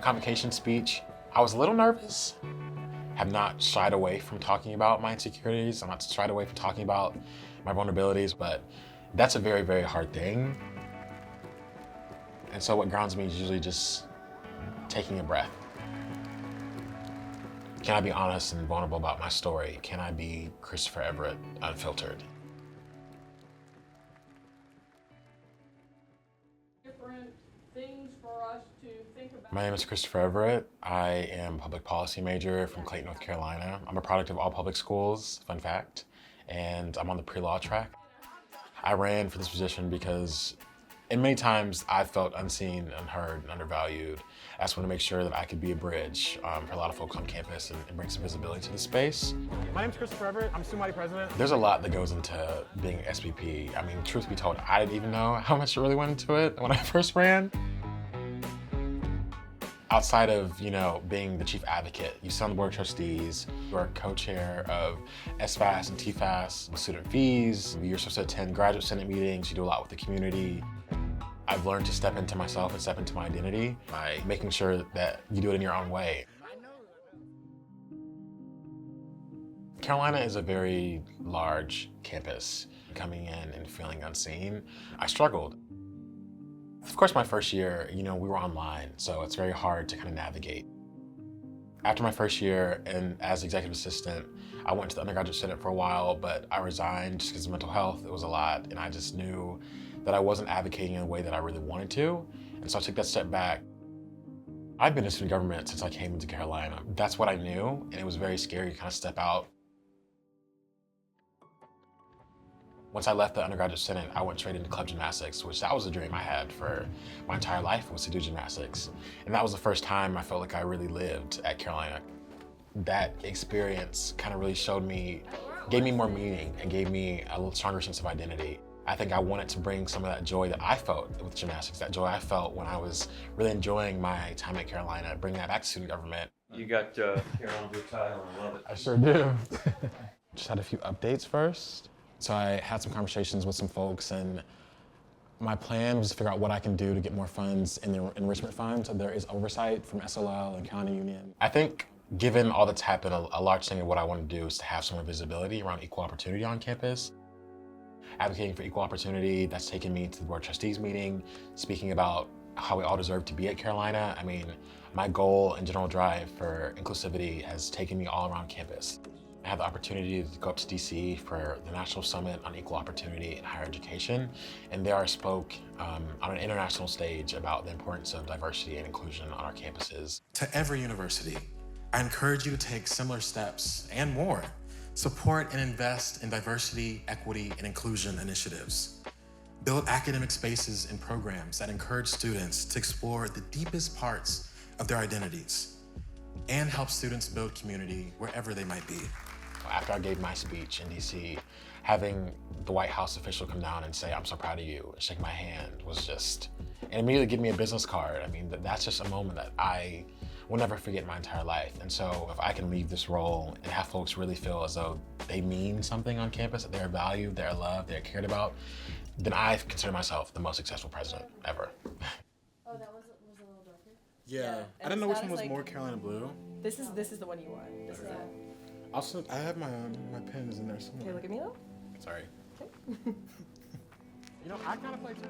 My convocation speech, I was a little nervous. Have not shied away from talking about my insecurities. I'm not shied away from talking about my vulnerabilities, but that's a very, very hard thing. And so what grounds me is usually just taking a breath. Can I be honest and vulnerable about my story? Can I be Christopher Everett, unfiltered? Different things for us to think about. My name is Christopher Everett. I am a public policy major from Clayton, North Carolina. I'm a product of all public schools, fun fact, and I'm on the pre-law track. I ran for this position because in many times I felt unseen, unheard, and undervalued. I just want to make sure that I could be a bridge for a lot of folks on campus and bring some visibility to the space. My name's Christopher Everett. I'm student body president. There's a lot that goes into being an SVP. I mean, truth be told, I didn't even know how much really went into it when I first ran. Outside of, being the chief advocate, you sit on the board of trustees, you are co-chair of SFAS and TFAS, student fees, you're supposed to attend graduate senate meetings, you do a lot with the community. I've learned to step into myself and step into my identity by making sure that you do it in your own way. Carolina is a very large campus. Coming in and feeling unseen, I struggled. Of course, my first year, we were online, so it's very hard to kind of navigate. After my first year and as executive assistant, I went to the undergraduate senate for a while, but I resigned just because of mental health. It was a lot, and I just knew that I wasn't advocating in a way that I really wanted to, and so I took that step back. I've been in student government since I came into Carolina. That's what I knew, and it was very scary to kind of step out. Once I left the undergraduate senate, I went straight into club gymnastics, which that was a dream I had for my entire life, was to do gymnastics. And that was the first time I felt like I really lived at Carolina. That experience kind of really gave me more meaning and gave me a little stronger sense of identity. I think I wanted to bring some of that joy that I felt with gymnastics, that joy I felt when I was really enjoying my time at Carolina, bring that back to student government. You got Carolina blue tie on, I love it. I sure do. Just had a few updates first. So I had some conversations with some folks, and my plan was to figure out what I can do to get more funds in the enrichment fund. So there is oversight from SLL and County Union. I think given all that's happened, a large thing of what I want to do is to have some more visibility around equal opportunity on campus. Advocating for equal opportunity, that's taken me to the Board of Trustees meeting, speaking about how we all deserve to be at Carolina. I mean, my goal and general drive for inclusivity has taken me all around campus. I had the opportunity to go up to DC for the National Summit on Equal Opportunity in Higher Education, and there I spoke on an international stage about the importance of diversity and inclusion on our campuses. To every university, I encourage you to take similar steps and more. Support and invest in diversity, equity, and inclusion initiatives. Build academic spaces and programs that encourage students to explore the deepest parts of their identities and help students build community wherever they might be. After I gave my speech in DC, having the White House official come down and say, "I'm so proud of you," and shake my hand was just, and immediately give me a business card. I mean, that's just a moment that I will never forget in my entire life. And so if I can leave this role and have folks really feel as though they mean something on campus, that they're valued, they're loved, they're cared about, then I consider myself the most successful president ever. Oh, that was a little darker. Yeah. I And didn't know which that one was is more Carolina blue. This is the one you want. This is it. Also, I have my pens in there Okay, somewhere. look at me though. Sorry. I kind of play too.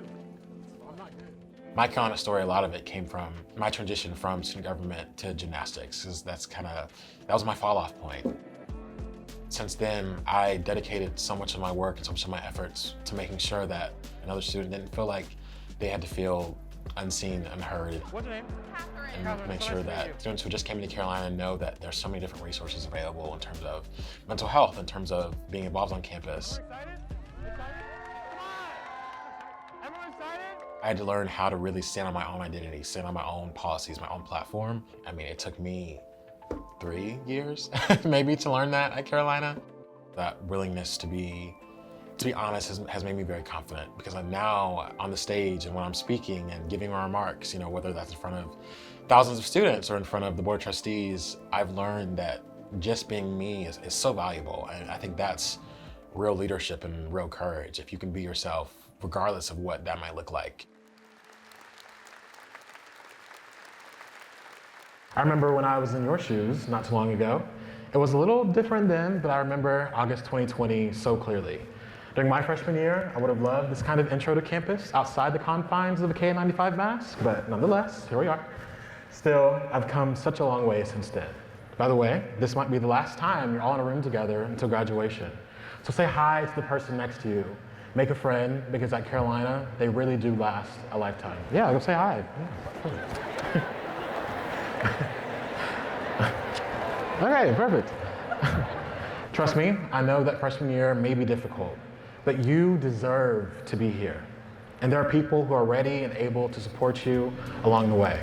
I'm not good. My Carolina story, a lot of it came from my transition from student government to gymnastics, because that was my fall off point. Since then, I dedicated so much of my work and so much of my efforts to making sure that another student didn't feel like they had to feel unseen, unheard. What's your name? And make sure that students who just came into Carolina know that there's so many different resources available in terms of mental health, in terms of being involved on campus. Excited? Excited? Come on! Everyone excited? I had to learn how to really stand on my own identity, stand on my own policies, my own platform. I mean, it took me 3 years maybe to learn that at Carolina. That willingness to be honest has made me very confident, because I'm now on the stage and when I'm speaking and giving my remarks, whether that's in front of thousands of students or in front of the Board of Trustees, I've learned that just being me is so valuable. And I think that's real leadership and real courage, if you can be yourself, regardless of what that might look like. I remember when I was in your shoes not too long ago. It was a little different then, but I remember August 2020 so clearly. During my freshman year, I would have loved this kind of intro to campus outside the confines of a KN95 mask, but nonetheless, here we are. Still, I've come such a long way since then. By the way, this might be the last time you're all in a room together until graduation. So say hi to the person next to you. Make a friend, because at Carolina, they really do last a lifetime. Yeah, go say hi. Yeah, okay, perfect. Trust me, I know that freshman year may be difficult, but you deserve to be here. And there are people who are ready and able to support you along the way.